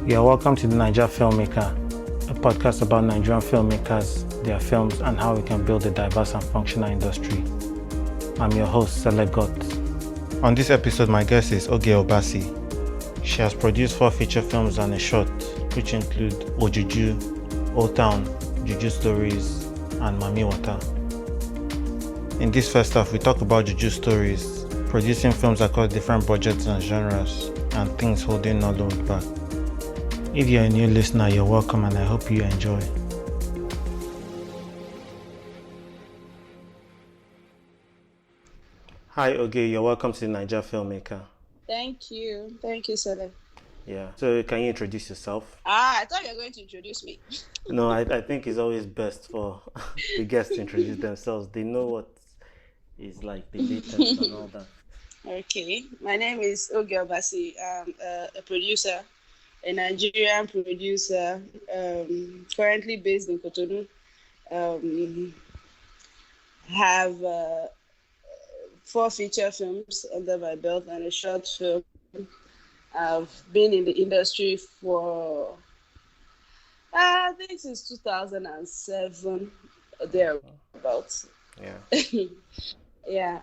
You're welcome to the Naija Filmmaker, a podcast about Nigerian filmmakers, their films, and how we can build a diverse and functional industry. I'm your host, Selegot. On this episode, my guest is Oge Obasi. She has produced 4 feature films and a short, which include Ojuju, Old Town, Juju Stories, and Mami Wata. In this first half, we talk about Juju Stories, producing films across different budgets and genres, and things holding Nollywood back. If you're a new listener, you're welcome, and I hope you enjoy. Hi, Oge. You're welcome to the Naija Filmmaker. Thank you. Thank you, Sele. Yeah. So, can you introduce yourself? I thought you were going to introduce me. No, I think it's always best for the guests to introduce themselves. They know what is like the latest and all that. Okay. My name is Oge Obasi. I'm a producer, a Nigerian producer, currently based in Cotonou. Have 4 feature films under my belt and a short film. I've been in the industry for, I think, since 2007, thereabouts. Yeah. Yeah.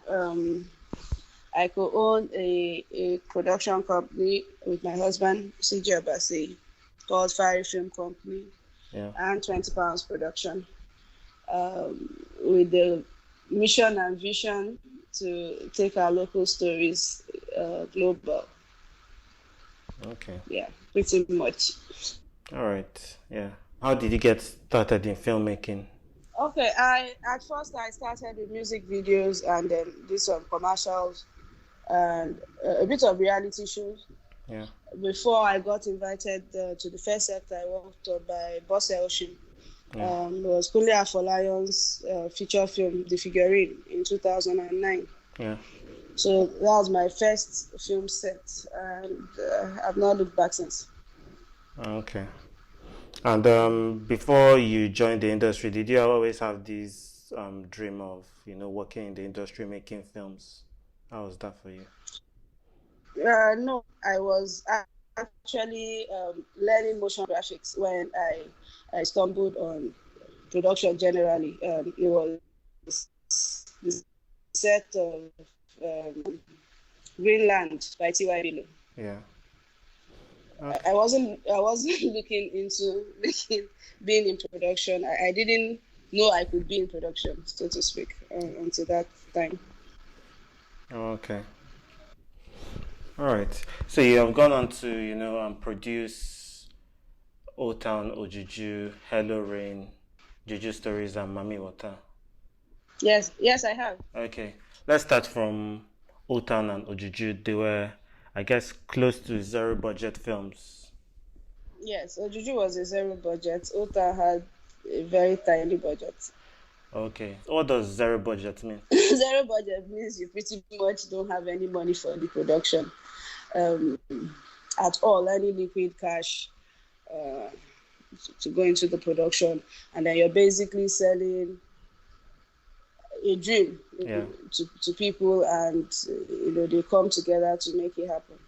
I co-own a production company with my husband, Oge Obasi, called Fiery Film Company, and 20 Pounds Production, with the mission and vision to take our local stories global. Okay. Yeah, pretty much. All right. Yeah. How did you get started in filmmaking? Okay, at first I started with music videos and then did some commercials and a bit of reality shows. Yeah. Before I got invited to the first set I worked on by Boss Elshin. It was Kunle Afolion's feature film, The Figurine, in 2009. Yeah. So that was my first film set, and I've not looked back since. Okay. And before you joined the industry, did you always have this dream of, working in the industry, making films? How was that for you? No, I was actually learning motion graphics when I stumbled on production generally. It was the set of Greenland by T.Y. Bello. Yeah. Okay. I wasn't looking into being in production. I didn't know I could be in production, so to speak, until that time. Okay. All right. So you have gone on to, produce Old Town, Ojuju, Hello Rain, Juju Stories, and Mami Wata. Yes, I have. Okay. Let's start from Old Town and Ojuju. They were, I guess, close to zero budget films. Yes, Ojuju was a zero budget. Old Town had a very tiny budget. Okay. What does zero budget mean? Zero budget means you pretty much don't have any money for the production at all, any liquid cash to go into the production. And then you're basically selling a dream to people, and they come together to make it happen.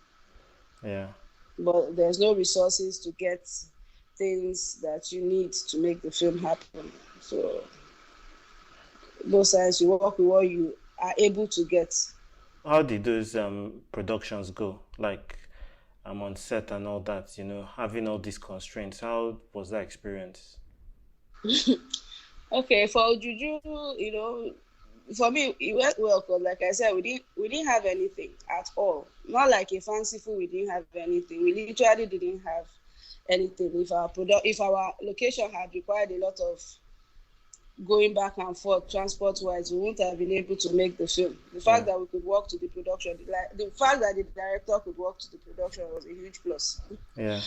Yeah. But there's no resources to get things that you need to make the film happen. So both sides, you work with what you are able to get. How did those productions go? Like, I'm on set and all that, having all these constraints. How was that experience? Okay, for Juju, for me, it went well because, like I said, we didn't have anything at all. Not like a fanciful, we didn't have anything. We literally didn't have anything. If our location had required a lot of going back and forth transport-wise, we wouldn't have been able to make the film. The fact that we could walk to the production, the fact that the director could walk to the production was a huge plus. Yeah.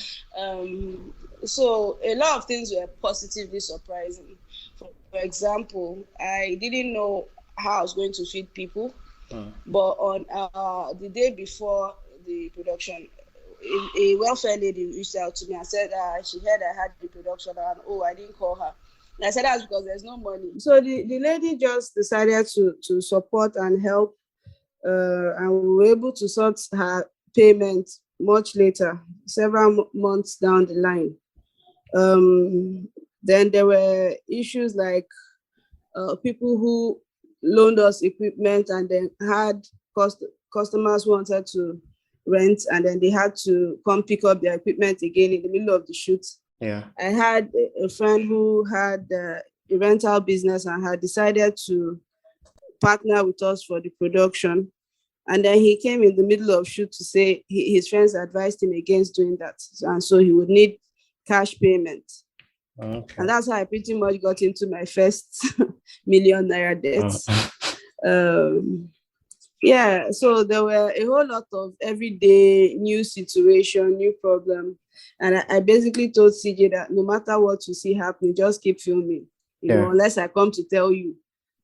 So a lot of things were positively surprising. For example, I didn't know how I was going to feed people, but on the day before the production, a welfare lady reached out to me and said she heard I had the production and I didn't call her. And I said that's because there's no money. So the lady just decided to support and help, and we were able to sort her payment much later, several months down the line. Then there were issues like people who loaned us equipment and then had customers who wanted to rent, and then they had to come pick up their equipment again in the middle of the shoot. Yeah. I had a friend who had a rental business and had decided to partner with us for the production. And then he came in the middle of shoot to say his friends advised him against doing that. And so he would need cash payment. Okay. And that's how I pretty much got into my first million naira debts. Yeah, so there were a whole lot of everyday new situation, new problem. And I basically told CJ that no matter what you see happening, just keep filming. You know, unless I come to tell you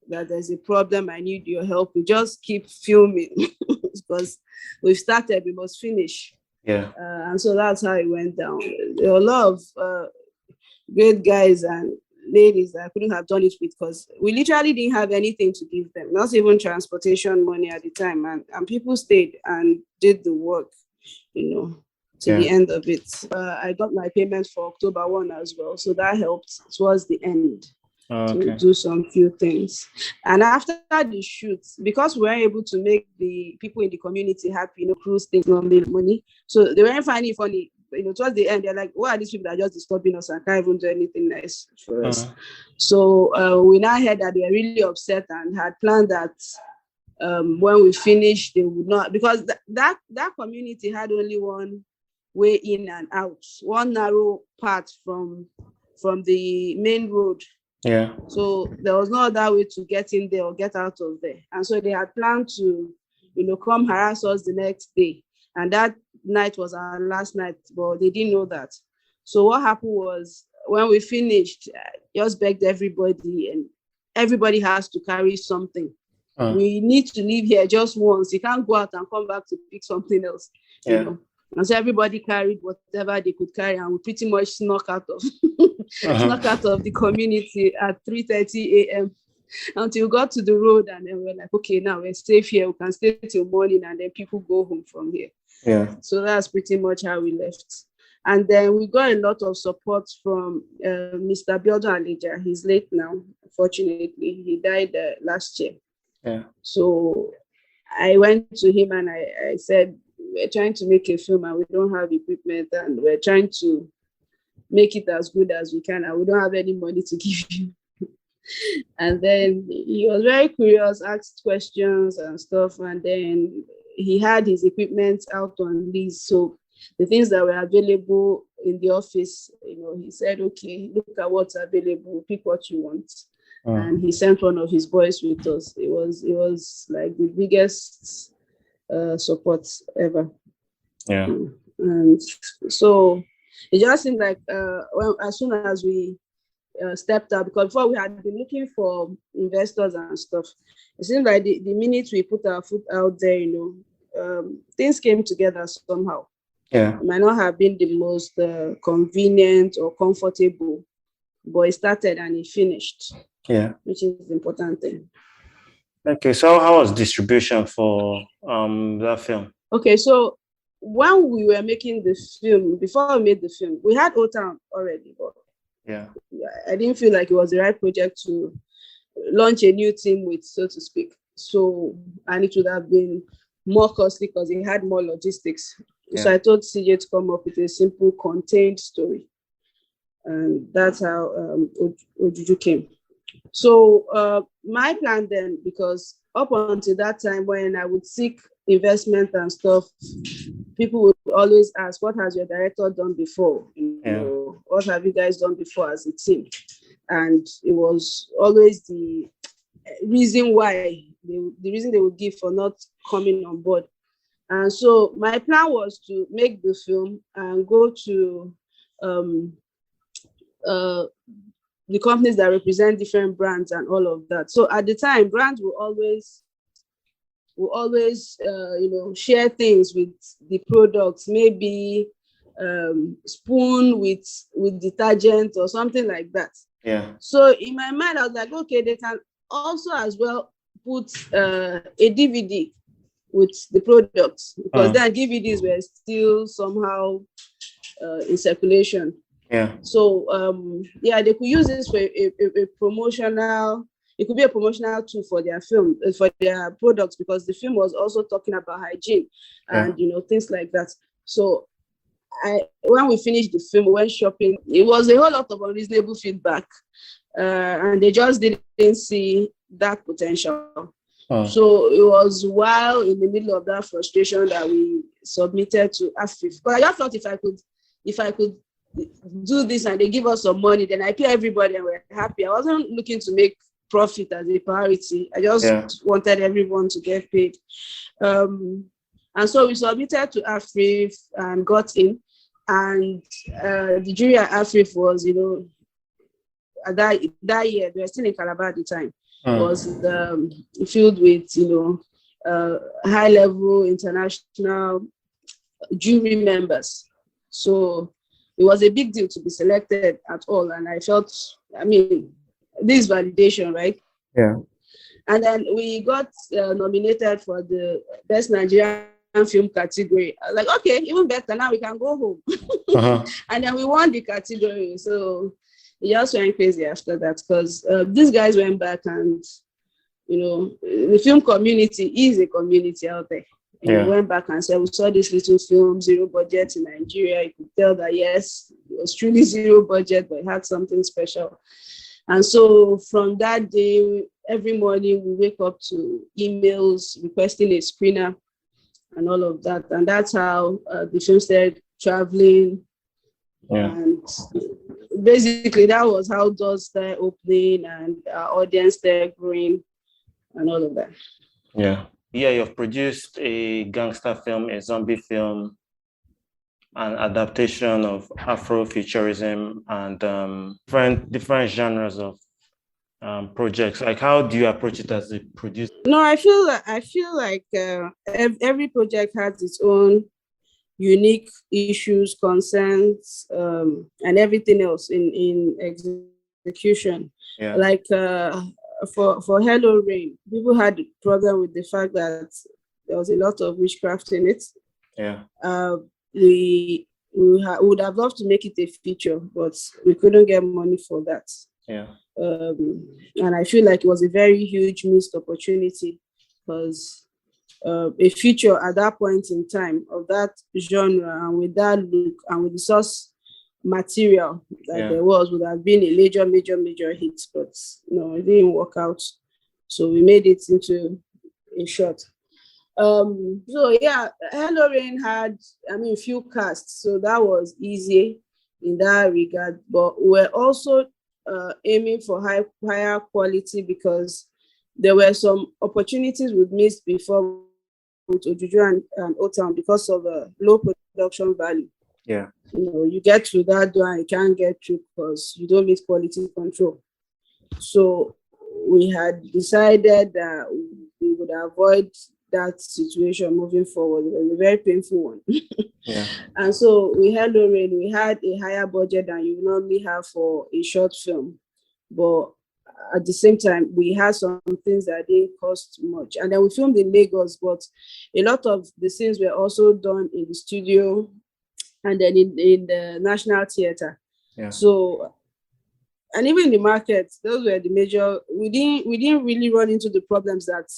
that there's a problem, I need your help, we just keep filming because we've started, we must finish. Yeah. And so that's how it went down. There were a lot of great guys and ladies that I couldn't have done it with because we literally didn't have anything to give them, not even transportation money at the time. And people stayed and did the work, you know, to the end of it. I got my payment for October 1 as well. So that helped towards the end to do some few things. And after the shoot, because we were able to make the people in the community happy, you know, cruise things, not make money. So they weren't finding it funny. You know, towards the end, they're like, "What are these people that are just disturbing us and can't even do anything nice for us?" So we now heard that they were really upset and had planned that when we finished, they would not, because that community had only one way in and out, one narrow path from the main road. Yeah. So there was no other way to get in there or get out of there. And so they had planned to, you know, come harass us the next day. And that night was our last night, but they didn't know that. So what happened was when we finished, just begged everybody, and everybody has to carry something. We need to leave here just once. You can't go out and come back to pick something else. You know. And so everybody carried whatever they could carry, and we pretty much snuck out of the community at 3:30 a.m. until we got to the road, and then we're like, okay, now we're safe here. We can stay till morning, and then people go home from here. Yeah. So that's pretty much how we left. And then we got a lot of support from Mr. Biodun Aleja. He's late now, unfortunately. He died last year. Yeah. So I went to him and I said, we're trying to make a film and we don't have equipment, and we're trying to make it as good as we can, and we don't have any money to give you. And then he was very curious, asked questions and stuff, and then he had his equipment out on lease. So the things that were available in the office, you know, he said, okay, look at what's available, pick what you want. And he sent one of his boys with us. It was like the biggest support ever. Yeah. And so it just seemed like as soon as we stepped up, because before we had been looking for investors and stuff, it seemed like the minute we put our foot out there, you know, things came together somehow. Yeah. It might not have been the most convenient or comfortable, but it started and it finished. Yeah. Which is the important thing. Okay, so how was distribution for that film? Okay, so when we were making the film, before we made the film, we had Old Town already, but I didn't feel like it was the right project to launch a new team with, so to speak. So, and it would have been more costly because it had more logistics. Yeah. So I told CJ to come up with a simple, contained story. And that's how Ojuju came. So my plan then, because up until that time when I would seek investment and stuff, people would always ask, what has your director done before? You know, what have you guys done before as a team? And it was always the reason why, the reason they would give for not coming on board. And so my plan was to make the film and go to the companies that represent different brands and all of that. So at the time, brands will always you know, share things with the products, maybe spoon with detergent or something like that. Yeah. So in my mind, I was like, okay, they can also as well put a DVD with the products, because then DVDs were still somehow in circulation. Yeah. So they could use this for a promotional. It could be a promotional tool for their film, for their products, because the film was also talking about hygiene and things like that. So when we finished the film, we went shopping. It was a whole lot of unreasonable feedback, and they just didn't see that potential. So it was while in the middle of that frustration that we submitted to AFIF. But I just thought if I could do this and they give us some money, then I pay everybody and we're happy. I wasn't looking to make profit as a priority. I just wanted everyone to get paid. And so we submitted to AFIF and got in. And the jury at AFIF was, that year, they were still in Calabar at the time, was filled with, high-level international jury members. So it was a big deal to be selected at all. And I felt, this validation, right? Yeah. And then we got nominated for the Best Nigerian Film category. I was like, okay, even better, now we can go home. And then we won the category. So it just went crazy after that, because these guys went back and, the film community is a community out there. And we went back and said, we saw this little film, zero budget in Nigeria. You could tell that, yes, it was truly zero budget, but it had something special. And so from that day, every morning we wake up to emails requesting a screener and all of that. And that's how the film started traveling. And basically that was how doors started opening and our audience started growing and all of that. Yeah, you've produced a gangster film, a zombie film, an adaptation of Afrofuturism, and different genres of projects. Like, how do you approach it as a producer? No, I feel like every project has its own unique issues, concerns, and everything else in execution. Like for Hello Rain, people had a problem with the fact that there was a lot of witchcraft in it. We would have loved to make it a feature, but we couldn't get money for that. And I feel like it was a very huge missed opportunity, because a feature at that point in time of that genre and with that look and with the source material that there would have been a major hit, but no, it didn't work out. So we made it into a short. So Hello Rain had, few casts, so that was easy in that regard. But we're also aiming for higher quality, because there were some opportunities we missed before with Ojuju and O-Town because of low production value. You get to that door and you can't get through because you don't meet quality control. So we had decided that we would avoid that situation moving forward. It was a very painful one. And so we had a higher budget than you normally have for a short film, but at the same time we had some things that didn't cost much. And then we filmed in Lagos, but a lot of the scenes were also done in the studio and then in the National Theatre. So, and even in the market, those were the major. We didn't really run into the problems that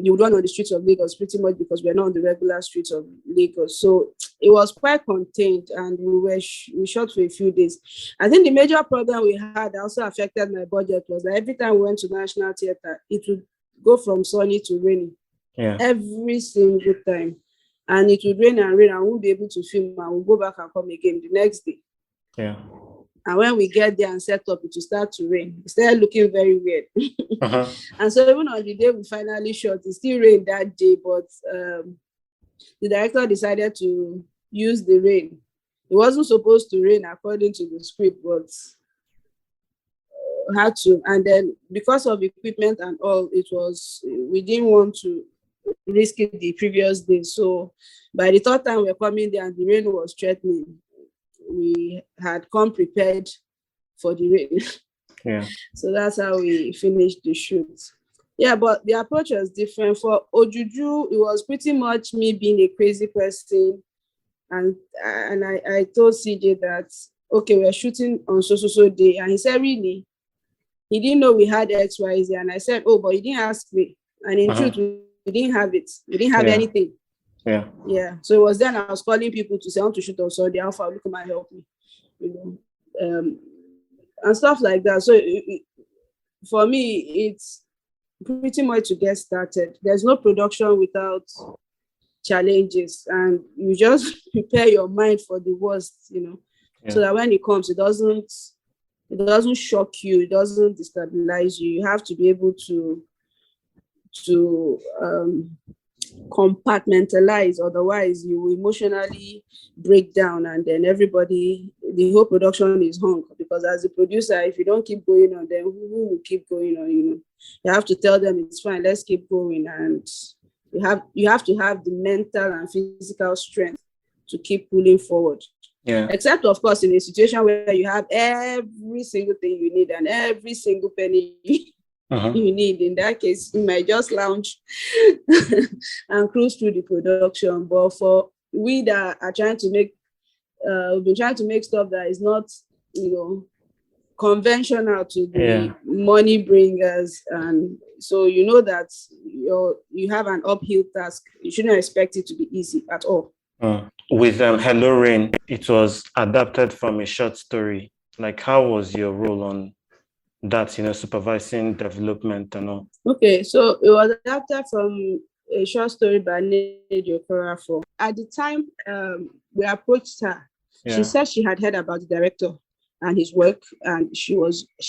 you would run on the streets of Lagos, pretty much because we're not on the regular streets of Lagos. So it was quite contained, and we shot for a few days. I think the major problem we had that also affected my budget was that every time we went to National Theatre, it would go from sunny to rainy. Every single time. And it would rain and rain, and we won't be able to film, and we'll go back and come again the next day. And when we get there and set up, it will start to rain. It started looking very weird. And so even on the day we finally shot, it still rained that day, but the director decided to use the rain. It wasn't supposed to rain according to the script, but had to. And then because of equipment and all, we didn't want to risk it the previous day. So by the third time we were coming there and the rain was threatening, we had come prepared for the rain. So that's how we finished the shoot. Yeah, but the approach was different. For Ojuju, it was pretty much me being a crazy person. And I told CJ that, okay, we're shooting on so day. And he said, really? He didn't know we had XYZ. And I said, oh, but you didn't ask me. And in truth, we didn't have it. We didn't have anything. Yeah. So it was then I was calling people to say, I want to shoot on Sunday. Alpha, look at my help me. And stuff like that. So for me, it's pretty much to get started. There's no production without challenges, and you just prepare your mind for the worst, so that when it comes, it doesn't shock you, it doesn't destabilize you. You have to be able to compartmentalize, otherwise you will emotionally break down, and then the whole production is hung, because as a producer, if you don't keep going on, then who will keep going on? You have to tell them it's fine, let's keep going, and you have to have the mental and physical strength to keep pulling forward. Except, of course, in a situation where you have every single thing you need and every single penny you need. In that case, you might just lounge and cruise through the production. But for we that are trying to make, we've been trying to make stuff that is not, conventional to the money bringers, and so that you have an uphill task. You shouldn't expect it to be easy at all. With Hello Rain, it was adapted from a short story. Like, how was your role on that, supervising development and all? Okay, so it was adapted from a short story by Naija Filmmaker. At the time we approached her, she said she had heard about the director and his work, and she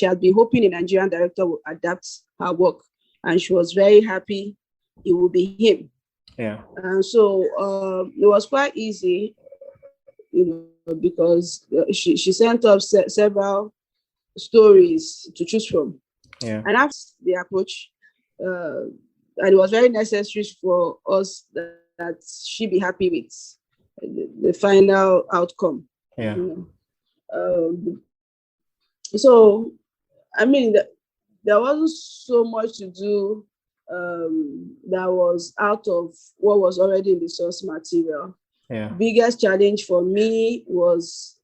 had been hoping a Nigerian director would adapt her work, and she was very happy it would be him. And so it was quite easy, because she sent up several stories to choose from. And that's the approach. And it was very necessary for us that she be happy with the final outcome. So, I mean, there wasn't so much to do that was out of what was already in the source material. Biggest challenge for me was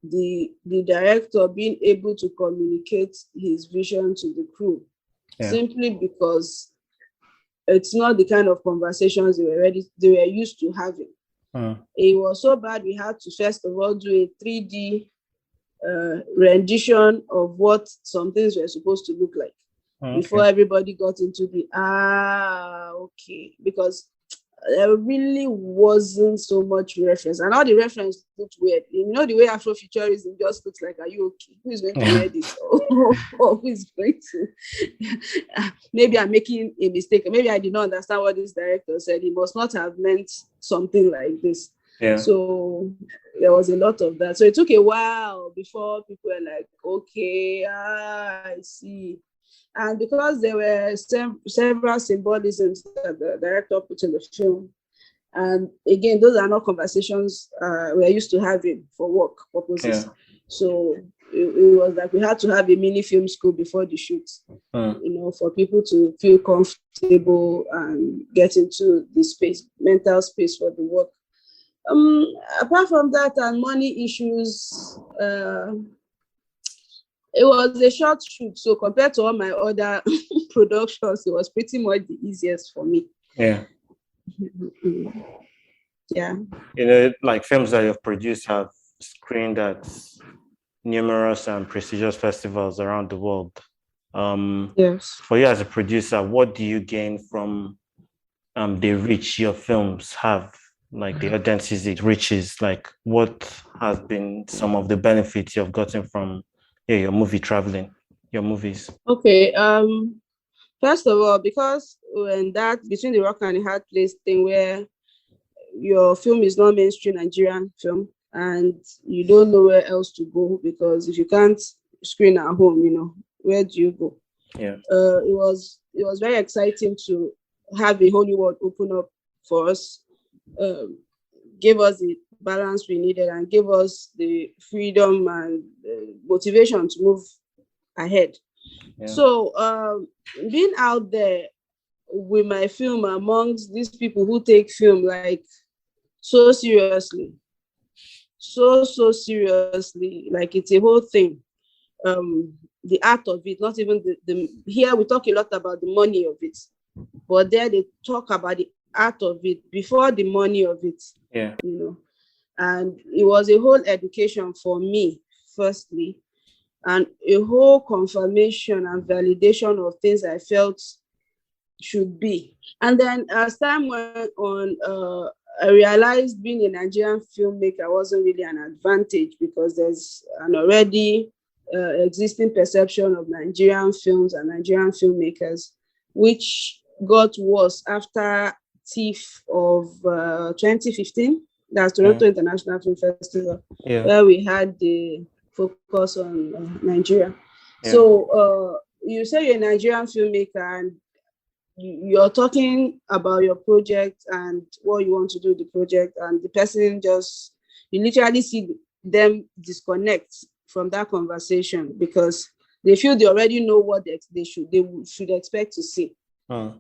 the director being able to communicate his vision to the crew, simply because it's not the kind of conversations they were used to having. It was so bad we had to first of all do a 3D rendition of what some things were supposed to look like before everybody got into the okay, because there really wasn't so much reference, and all the reference looked weird. The way Afrofuturism just looks like, are you okay? Who is going to wear this? Or who is going to? Maybe I'm making a mistake. Maybe I did not understand what this director said. He must not have meant something like this. So there was a lot of that. So it took a while before people were like, okay, I see. And because there were several symbolisms that the director put in the film, and again, those are not conversations we're used to having for work purposes. So it was like we had to have a mini film school before the shoot, for people to feel comfortable and get into the mental space for the work. Apart from that and money issues, it was a short shoot, so compared to all my other productions, it was pretty much the easiest for me. Like films that you've produced have screened at numerous and prestigious festivals around the world. For you as a producer, what do you gain from the reach your films have, like the audiences it reaches? Like, what has been some of the benefits you've gotten from your movie traveling, your movies? Okay. First of all, because when that Between the Rock and the Hard Place thing, where your film is not mainstream Nigerian film and you don't know where else to go, because if you can't screen at home, where do you go? It was very exciting to have the whole world open up for us, give us the balance we needed, and give us the freedom and motivation to move ahead. Yeah. So being out there with my film amongst these people who take film like so seriously, so seriously, like it's a whole thing. The art of it, not even the here we talk a lot about the money of it, but there they talk about the art of it before the money of it. Yeah. You know, and it was a whole education for me, firstly, and a whole confirmation and validation of things I felt should be. And then as time went on, I realized being a Nigerian filmmaker wasn't really an advantage because there's an already existing perception of Nigerian films and Nigerian filmmakers, which got worse after TIFF of 2015. That's Toronto International Film Festival, where we had the focus on Nigeria. So you say you're a Nigerian filmmaker and you're talking about your project and what you want to do with the project, and the person just, you literally see them disconnect from that conversation because they feel they already know what they should expect to see.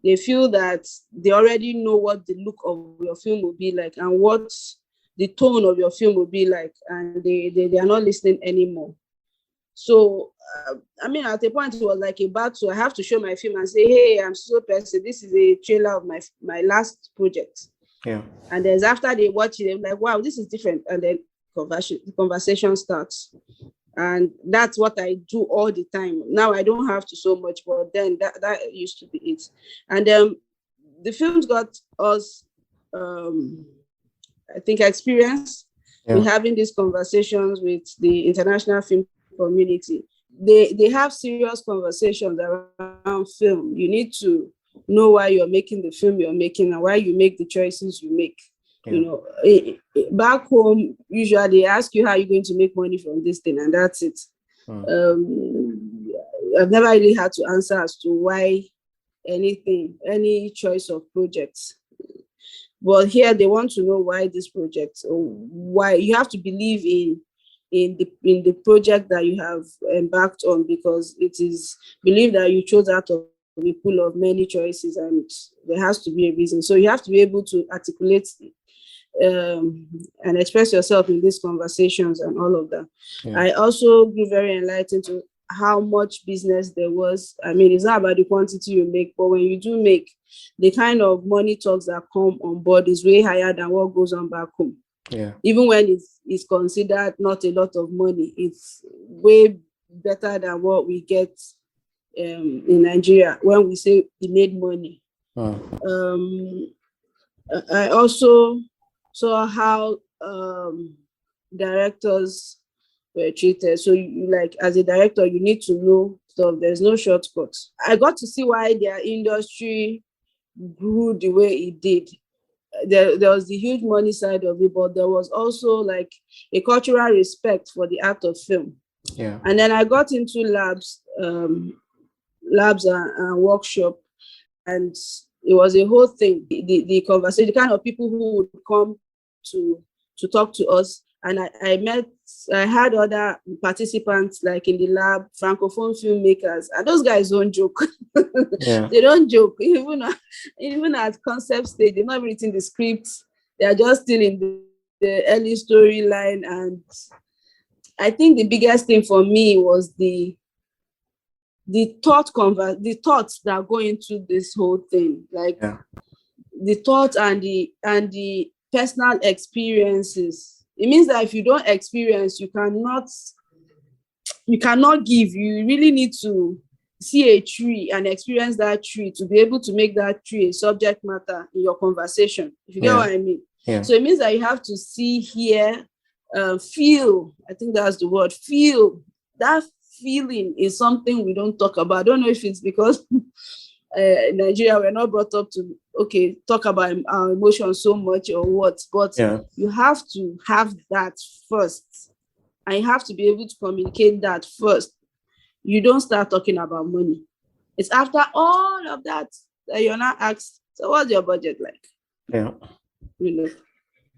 They feel that they already know what the look of your film will be like and what the tone of your film will be like, and they are not listening anymore. So, I mean, at a point, it was like a battle. I have to show my film and say, hey, I'm so person. This is a trailer of my last project. Yeah. And then after they watch it, they're like, wow, this is different. And then the conversation starts. And that's what I do all the time. Now I don't have to so much, but then that used to be it. And the films got us, I think, experience with having these conversations with the international film community. They have serious conversations around film. You need to know why you're making the film you're making and why you make the choices you make. You know, back home, usually they ask you how you're going to make money from this thing, and that's it. I've never really had to answer as to why any choice of projects. But here they want to know why this project, or why you have to believe in the project that you have embarked on, because it is believed that you chose out of a pool of many choices and there has to be a reason. So you have to be able to articulate and express yourself in these conversations and all of that. I also grew very enlightened to how much business there was. I mean, it's not about the quantity you make, but when you do make, the kind of money talks that come on board is way higher than what goes on back home. Even when it's considered not a lot of money, it's way better than what we get in Nigeria when we say we made money. I also saw how directors were treated. So you, like, as a director, you need to know stuff. There's no shortcuts. I got to see why their industry grew the way it did. There was the huge money side of it, but there was also like a cultural respect for the art of film. And then I got into labs and workshop, and it was a whole thing. The conversation, the kind of people who would come to talk to us, and I had other participants like in the lab, francophone filmmakers, and those guys don't joke. They don't joke, even at concept stage. They're not written the scripts. They are just still in the early storyline. And I think the biggest thing for me was the thoughts that go into this whole thing, like the thoughts and the personal experiences. It means that if you don't experience, you cannot give. You really need to see a tree and experience that tree to be able to make that tree a subject matter in your conversation, if you get what I mean. So it means that you have to see, hear, feel. I think that's the word, feel. That feeling is something we don't talk about. I don't know if it's because in Nigeria we're not brought up to talk about our emotions so much or what, but you have to have that first, and you have to be able to communicate that first. You don't start talking about money. It's after all of that that you're not asked, so what's your budget like? You know,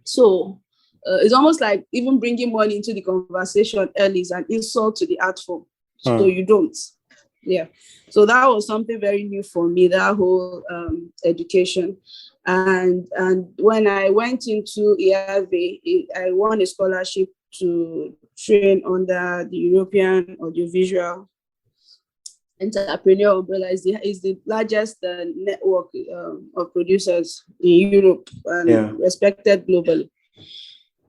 so it's almost like even bringing money into the conversation early is an insult to the art form. So you don't. Yeah. So that was something very new for me, that whole education. And when I went into EAV, I won a scholarship to train under the European Audiovisual Entrepreneur Umbrella. Is the largest network of producers in Europe and respected globally.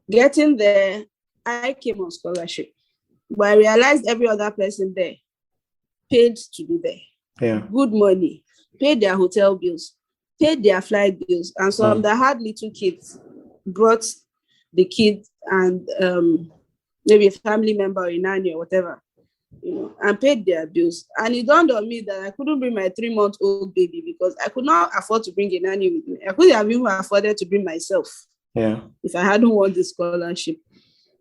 Getting there, I came on scholarship, but I realized every other person there paid to be there. Yeah. Good money, paid their hotel bills, paid their flight bills, and some that had little kids brought the kid and maybe a family member or a nanny or whatever, and paid their bills. And it dawned on me that I couldn't bring my 3-month-old baby because I could not afford to bring a nanny with me. I couldn't have even afforded to bring myself if I hadn't won the scholarship.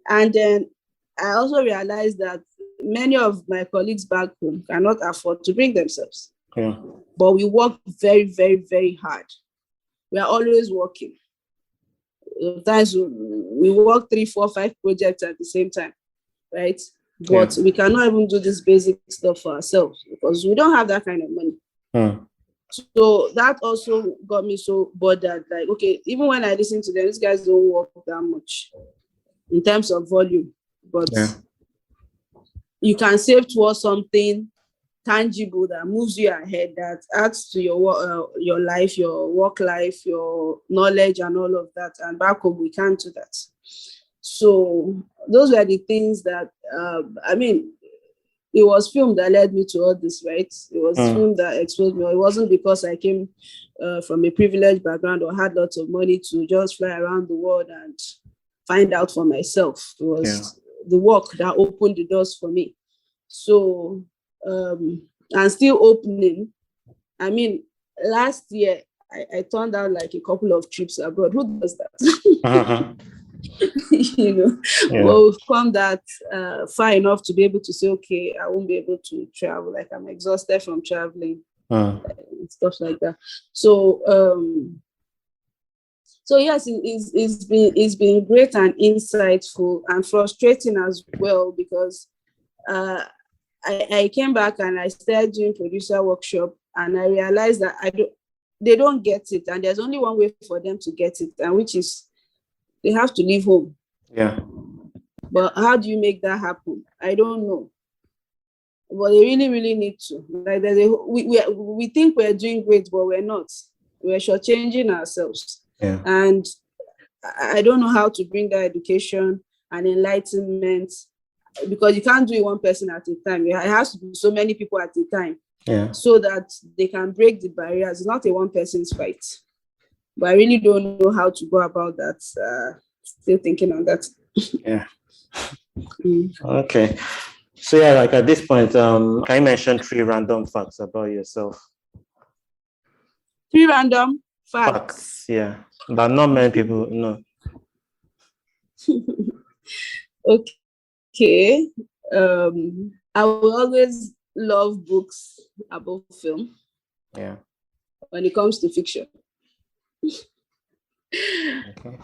And then I also realized that many of my colleagues back home cannot afford to bring themselves. Yeah. But we work very, very, very hard. We are always working. Sometimes we work 3, 4, 5 projects at the same time, right? But we cannot even do this basic stuff for ourselves because we don't have that kind of money. So that also got me so bothered. Like, okay, even when I listen to them, these guys don't work that much in terms of volume, but you can save towards something tangible that moves you ahead, that adds to your life, your work life, your knowledge, and all of that. And back home, we can't do that. So those were the things that it was film that led me to all this, right? It was film that exposed me. It wasn't because I came from a privileged background or had lots of money to just fly around the world and find out for myself. It was the work that opened the doors for me. So, and still opening. I mean, last year, I turned out like a couple of trips abroad. Who does that? Well, we've come that far enough to be able to say, okay, I won't be able to travel. Like, I'm exhausted from traveling and stuff like that. So, yes, it's been great and insightful and frustrating as well because I came back and I started doing producer workshop and I realized that they don't get it, and there's only one way for them to get it, and which is they have to leave home. Yeah. But how do you make that happen? I don't know. But they really, really need to. Like we think we're doing great, but we're not. We're shortchanging ourselves. Yeah. And I don't know how to bring that education and enlightenment, because you can't do it one person at a time. It has to be so many people at a time. Yeah. So that they can break the barriers. It's not a one person's fight. But I really don't know how to go about that. Still thinking on that. Yeah. Okay. So yeah, like at this point, can you mention 3 random facts about yourself? 3 random facts. Yeah. But not many people know. Okay. I will always love books above film. Yeah. When it comes to fiction. Okay.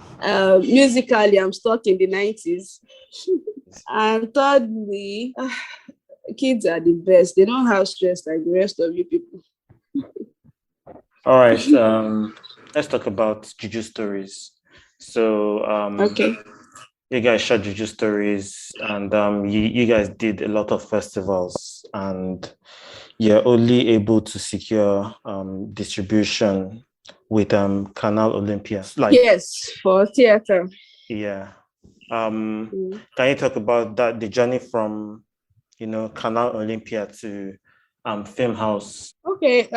Musically, I'm stuck in the 90s. And thirdly, kids are the best. They don't have stress like the rest of you people. All right. Let's talk about Juju Stories. So, okay. You guys shot Juju Stories, and you guys did a lot of festivals, and you're only able to secure distribution with Canal Olympia. Yes, for theater. Yeah. Can you talk about that, the journey from Canal Olympia to Film House? Okay.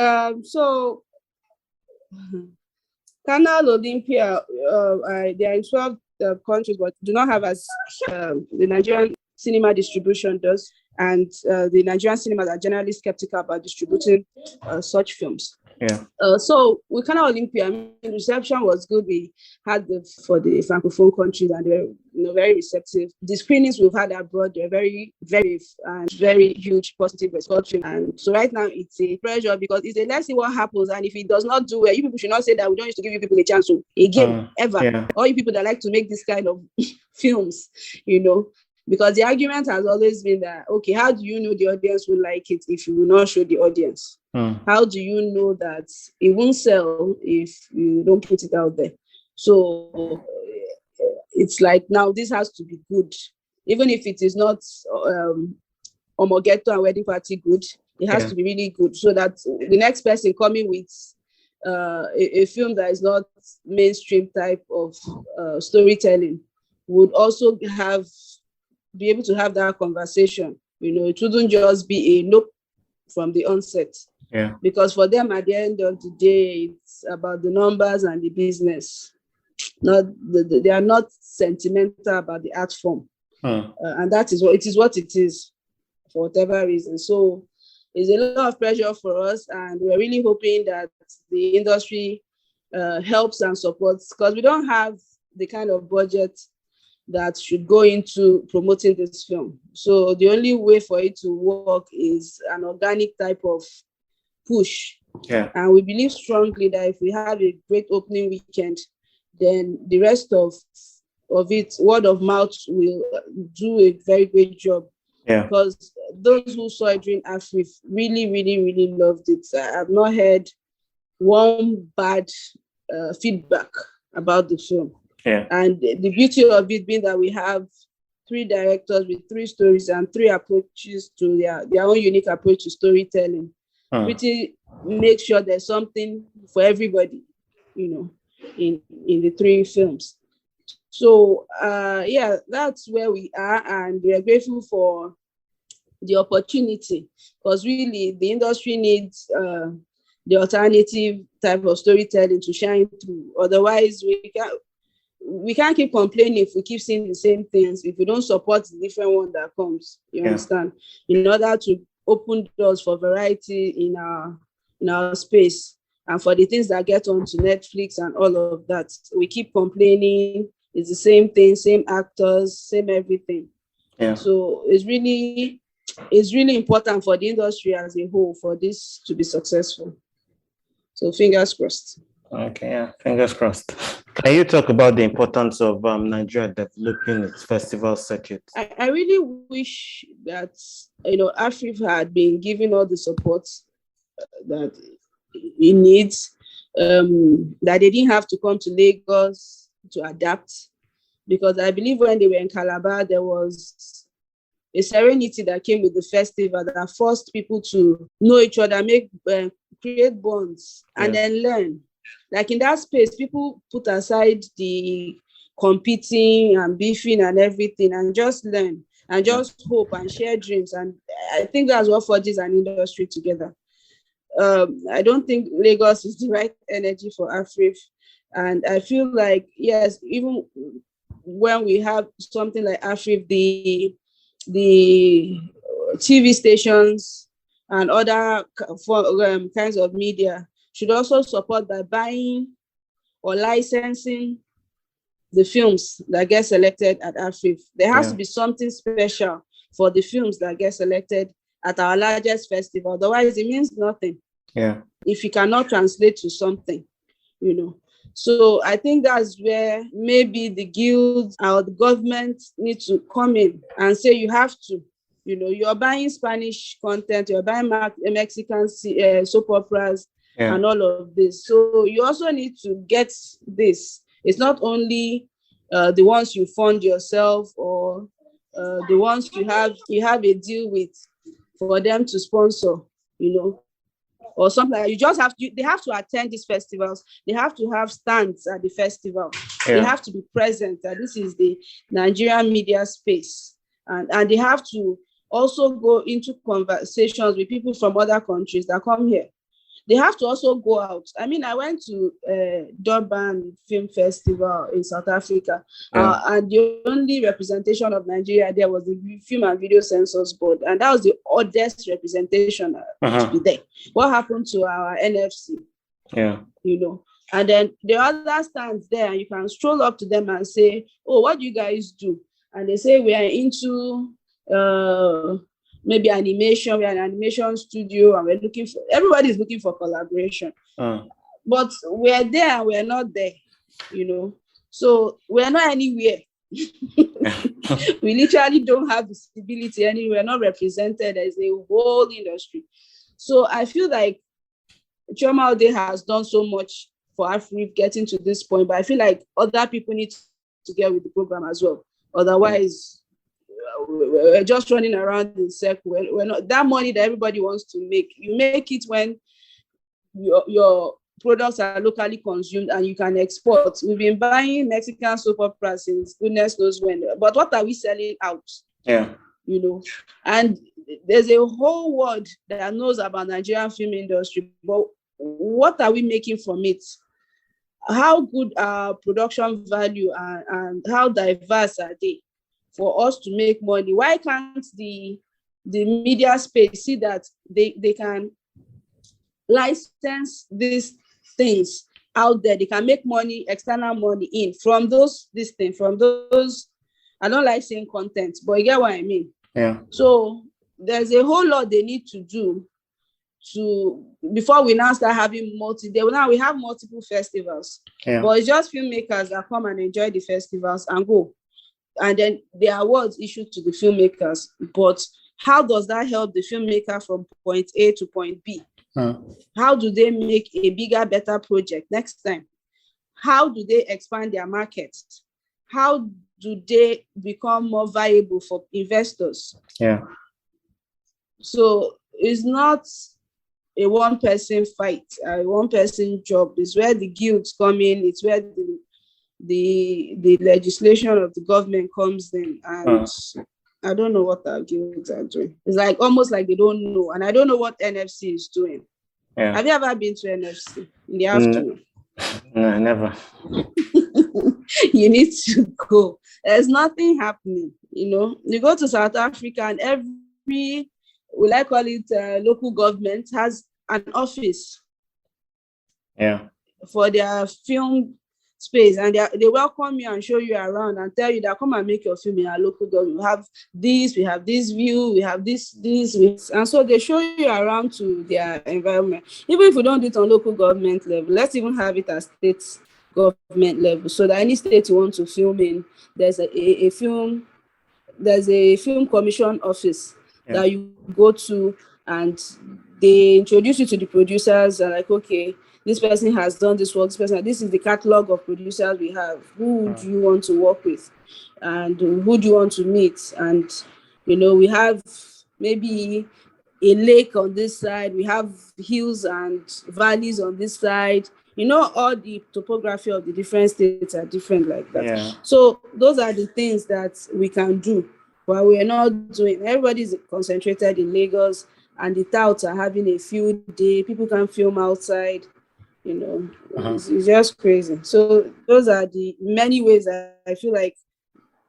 So Canal Olympia, they are in 12 countries, but do not have as the Nigerian cinema distribution does, and the Nigerian cinemas are generally skeptical about distributing such films. Yeah. So with Canal Olympia, I mean, the reception was good. We had for the Francophone countries, and they were very receptive. The screenings we've had abroad, they're very, very, very huge positive response. And so right now it's a pressure because it's a let's see what happens. And if it does not do well, you people should not say that we don't used to give you people a chance again, ever. Yeah. All you people that like to make this kind of films, Because the argument has always been that, okay, how do you know the audience will like it if you will not show the audience? How do you know that it won't sell if you don't put it out there? So it's like, now this has to be good. Even if it is not Omogeto and Wedding Party good, it has to be really good, so that the next person coming with a film that is not mainstream type of storytelling would also be able to have that conversation. It wouldn't just be a nope from the onset. Yeah. Because for them, at the end of the day, it's about the numbers and the business. They are not sentimental about the art form. And that is what it is, for whatever reason. So it's a lot of pressure for us, and we're really hoping that the industry helps and supports, because we don't have the kind of budget that should go into promoting this film. So the only way for it to work is an organic type of push. Yeah. And we believe strongly that if we have a great opening weekend, then the rest of it, word of mouth, will do a very great job. Yeah. Because those who saw it during AFRIF really, really, really loved it. I have not heard one bad feedback about the film. Yeah. And the beauty of it being that we have 3 directors with 3 stories and 3 approaches to their own unique approach to storytelling. Pretty make sure there's something for everybody, in the 3 films. So that's where we are, and we are grateful for the opportunity, because really the industry needs the alternative type of storytelling to shine through. Otherwise, we can't keep complaining if we keep seeing the same things, if we don't support the different one that comes. You understand? In order to open doors for variety in our space, and for the things that get onto Netflix and all of that, we keep complaining. It's the same thing, same actors, same everything. Yeah. So it's really important for the industry as a whole for this to be successful. So fingers crossed. Okay, yeah, fingers crossed. Can you talk about the importance of Nigeria developing its festival circuit? I really wish that Africa had been given all the support that it needs, that they didn't have to come to Lagos to adapt, because I believe when they were in Calabar, there was a serenity that came with the festival that forced people to know each other, create bonds, and then learn. Like in that space, people put aside the competing and beefing and everything, and just learn and just hope and share dreams. And I think that's what forges an industry together. I don't think Lagos is the right energy for Africa. And I feel like, yes, even when we have something like Africa, the TV stations and other kinds of media should also support by buying or licensing the films that get selected at Africa. There has to be something special for the films that get selected at our largest festival. Otherwise, it means nothing. Yeah. If you cannot translate to something, So I think that's where maybe the guilds or the government need to come in and say, you have to, you're buying Spanish content, you're buying Mexican soap operas and all of this. So you also need to get this. It's not only the ones you fund yourself or the ones you have a deal with for them to sponsor, or something. You just they have to attend these festivals. They have to have stands at the festival. They have to be present. This is the Nigerian media space. And they have to also go into conversations with people from other countries that come here. They have to also go out. I mean, I went to Durban Film Festival in South Africa, and the only representation of Nigeria there was the Film and Video Censors Board, and that was the oddest representation to be there. What happened to our NFC? And then the other stands there, and you can stroll up to them and say, "Oh, what do you guys do?" And they say, "We are into maybe animation, we're an animation studio, and everybody's looking for collaboration." But we're there and we're not there, So we're not anywhere. We literally don't have visibility anywhere, not represented as a whole industry. So I feel like Chioma Ode has done so much for Afri getting to this point, but I feel like other people need to get with the program as well. Otherwise, we're just running around in circle. We're not, that money that everybody wants to make, you make it when your products are locally consumed and you can export. We've been buying Mexican soap operas since goodness knows when, but what are we selling out? Yeah. You know, and there's a whole world that knows about Nigerian film industry, but what are we making from it? How good are production value and how diverse are they for us to make money? Why can't the media space see that they can license these things out there? They can make money, external money in from those, I don't like saying content, but you get what I mean? Yeah. So there's a whole lot they need to do before we now start having we have multiple festivals. Yeah. But it's just filmmakers that come and enjoy the festivals and go. And then the awards issued to the filmmakers. But how does that help the filmmaker from point A to point B? How do they make a bigger, better project next time? How do they expand their markets? How do they become more viable for investors? Yeah. So it's not a one-person fight, a one-person job. It's where the guilds come in. It's where the legislation of the government comes in. And I don't know what our guilds are doing. It's like almost like they don't know. And I don't know what NFC is doing. Yeah. Have you ever been to NFC in the afternoon? No, never. You need to go. There's nothing happening. You know, you go to South Africa and every, will I call it, local government has an office. Yeah. For their film space, and they welcome you and show you around and tell you that come and make your film in our local government. We have this view, we have this, and so they show you around to their environment. Even if we don't do it on local government level, let's even have it at state government level, so that any state you want to film in, there's a film commission office that you go to, and they introduce you to the producers and like, okay, this person has done this work, this is the catalog of producers we have. Who do you want to work with? And who do you want to meet? And, you know, we have maybe a lake on this side, we have hills and valleys on this side. You know, all the topography of the different states are different like that. Yeah. So those are the things that we can do, but we're not doing. Everybody's concentrated in Lagos, and the touts are having a field day. People can film outside. You know, it's just crazy. So those are the many ways that I feel like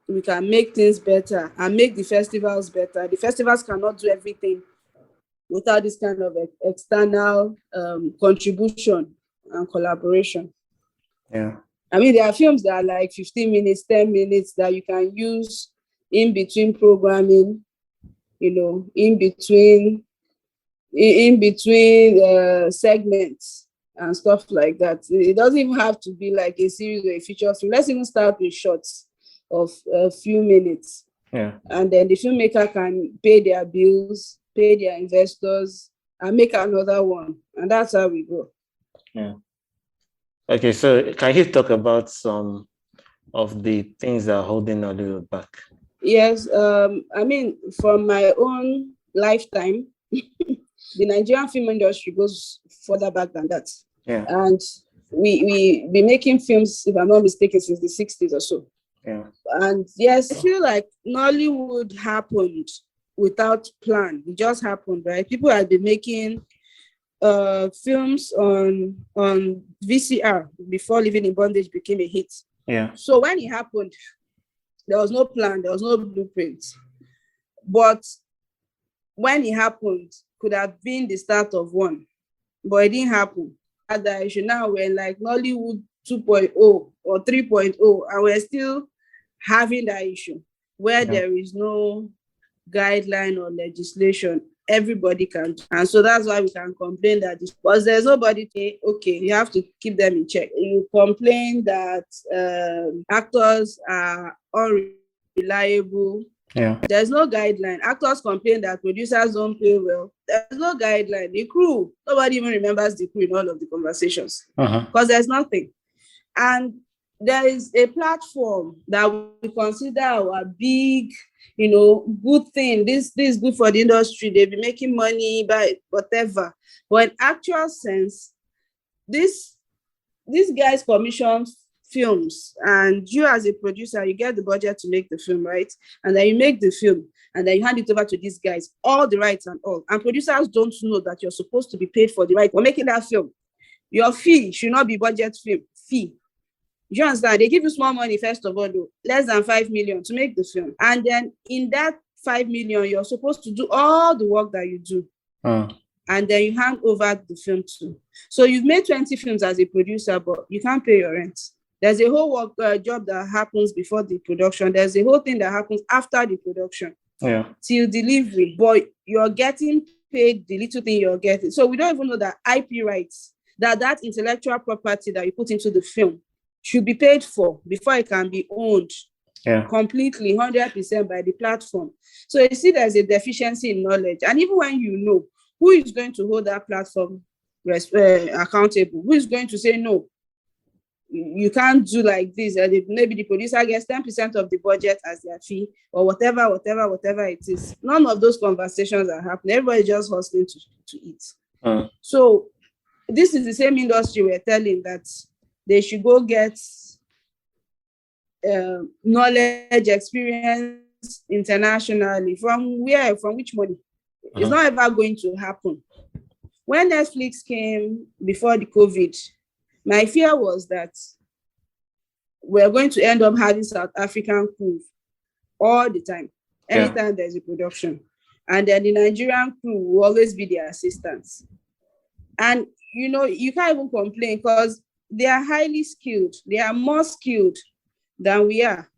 we can make things better and make the festivals better. The festivals cannot do everything without this kind of external contribution and collaboration. Yeah. I mean, there are films that are like 15 minutes, 10 minutes that you can use in between programming, you know, in between segments and stuff like that. It doesn't even have to be like a series or a feature film. Let's even start with shots of a few minutes. Yeah. And then the filmmaker can pay their bills, pay their investors, and make another one. And that's how we go. Yeah. Okay, so can you talk about some of the things that are holding Nollywood back? Yes, I mean, from my own lifetime, the Nigerian film industry goes further back than that. Yeah. And we've been making films, if I'm not mistaken, since the 60s or so. Yeah. And yes, I feel like Nollywood happened without plan. It just happened, right? People had been making films on VCR before Living in Bondage became a hit. Yeah. So when it happened, there was no plan, there was no blueprint. But when it happened, could have been the start of one, but it didn't happen. At the issue now, we're like Nollywood 2.0 or 3.0, and we're still having that issue where there is no guideline or legislation. Everybody can do. And so that's why we can complain that because there's nobody to say, okay, you have to keep them in check. You complain that actors are unrealistic reliable. Yeah. There's no guideline. Actors complain that producers don't pay well. There's no guideline. The crew, nobody even remembers the crew in all of the conversations because there's nothing. And there is a platform that we consider our big, good thing. This is good for the industry. They'll be making money by whatever. But in actual sense, these guys commission films, and you as a producer, you get the budget to make the film, right? And then you make the film, and then you hand it over to these guys, all the rights and all. And producers don't know that you're supposed to be paid for the right for making that film. Your fee should not be budget film fee. You understand? They give you small money, first of all, though, less than 5 million to make the film. And then in that 5 million, you're supposed to do all the work that you do. And then you hand over the film to. So you've made 20 films as a producer, but you can't pay your rent. There's a whole work job that happens before the production. There's a whole thing that happens after the production. Till delivery. But you're getting paid the little thing you're getting. So we don't even know that IP rights, that intellectual property that you put into the film should be paid for before it can be owned completely, 100% by the platform. So you see there's a deficiency in knowledge. And even when you know, who is going to hold that platform accountable? Who is going to say, no, you can't do like this? Maybe the producer gets 10% of the budget as their fee, or whatever it is. None of those conversations are happening. Everybody just hustling to eat. So this is the same industry we're telling that they should go get knowledge, experience internationally. From where? From which money? It's not ever going to happen. When Netflix came before the COVID, my fear was that we're going to end up having South African crew all the time, anytime there's a production. And then the Nigerian crew will always be their assistants. And, you can't even complain because they are highly skilled. They are more skilled than we are.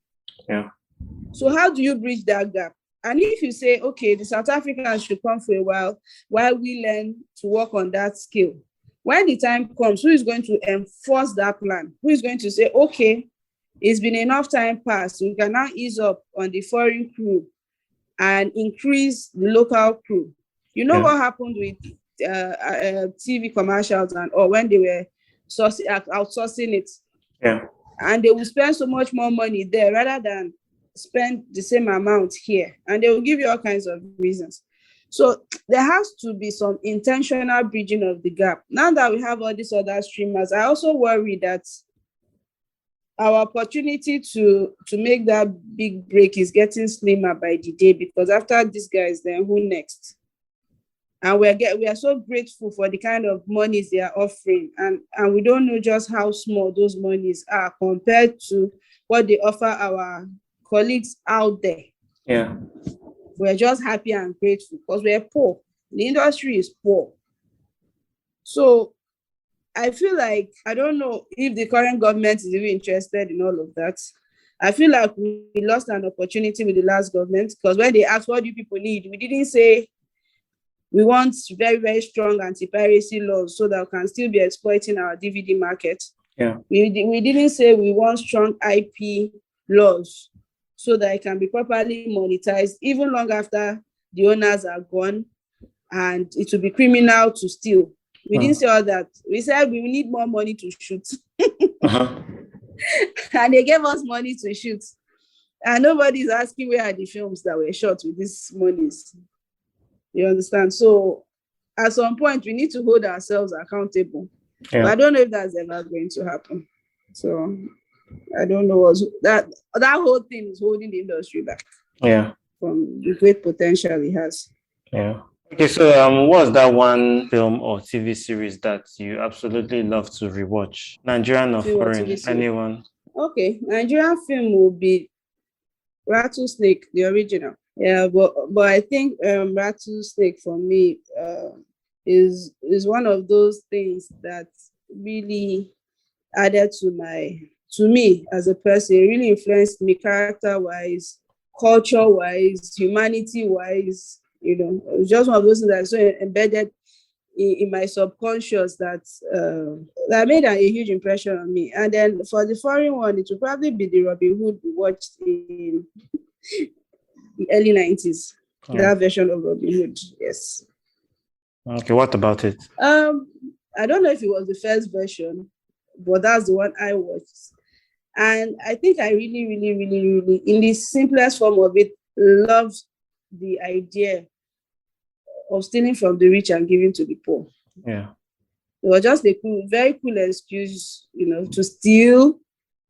So how do you bridge that gap? And if you say, okay, the South Africans should come for a while we learn to work on that skill, when the time comes, who is going to enforce that plan? Who is going to say, okay, it's been enough time passed, we can now ease up on the foreign crew and increase the local crew? What happened with TV commercials and or when they were outsourcing it? And they will spend so much more money there rather than spend the same amount here, and they will give you all kinds of reasons. So there has to be some intentional bridging of the gap. Now that we have all these other streamers, I also worry that our opportunity to make that big break is getting slimmer by the day, because after these guys, then who next? And we are so grateful for the kind of monies they are offering, and we don't know just how small those monies are compared to what they offer our colleagues out there. We're just happy and grateful because we're poor. The industry is poor. So I feel like, I don't know if the current government is even interested in all of that. I feel like we lost an opportunity with the last government, because when they asked what do people need, we didn't say we want very, very strong anti-piracy laws so that we can still be exploiting our DVD market. We didn't say we want strong IP laws so that it can be properly monetized even long after the owners are gone, and it will be criminal to steal. We didn't say all that. We said we need more money to shoot. And they gave us money to shoot. And nobody's asking where are the films that were shot with these monies. You understand? So at some point, we need to hold ourselves accountable. But I don't know if that's ever going to happen. So I don't know what that whole thing is holding the industry back. From the great potential it has. Okay, so what's that one film or TV series that you absolutely love to rewatch? Nigerian or foreign? Anyone? Okay, Nigerian film will be Rattlesnake, the original. But I think Rattlesnake for me is one of those things that really added to me as a person. It really influenced me character-wise, culture-wise, humanity-wise. It was just one of those things that so embedded in my subconscious that made a huge impression on me. And then for the foreign one, it will probably be the Robin Hood we watched in the early 90s. Yeah. That version of Robin Hood, yes. Okay, what about it? I don't know if it was the first version, but that's the one I watched. And I think I really, really, really, really, in the simplest form of it, loved the idea of stealing from the rich and giving to the poor. Yeah. It was just a very cool excuse, to steal,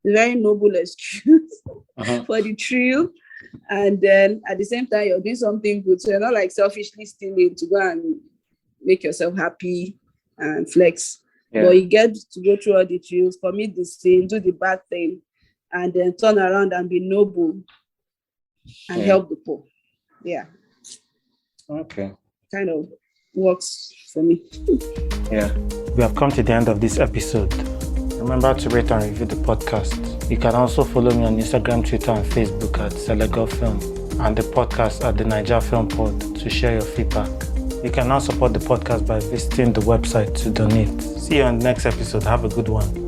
a very noble excuse for the thrill. And then at the same time, you're doing something good. So you're not like selfishly stealing to go and make yourself happy and flex. Yeah. But you get to go through all the thrills, commit the sin, do the bad thing, and then turn around and be noble and help the poor. Yeah. Okay. Kind of works for me. Yeah. We have come to the end of this episode. Remember to rate and review the podcast. You can also follow me on Instagram, Twitter, and Facebook at Selegor Film, and the podcast at the Naija Film Pod to share your feedback. You can now support the podcast by visiting the website to donate. See you on the next episode. Have a good one.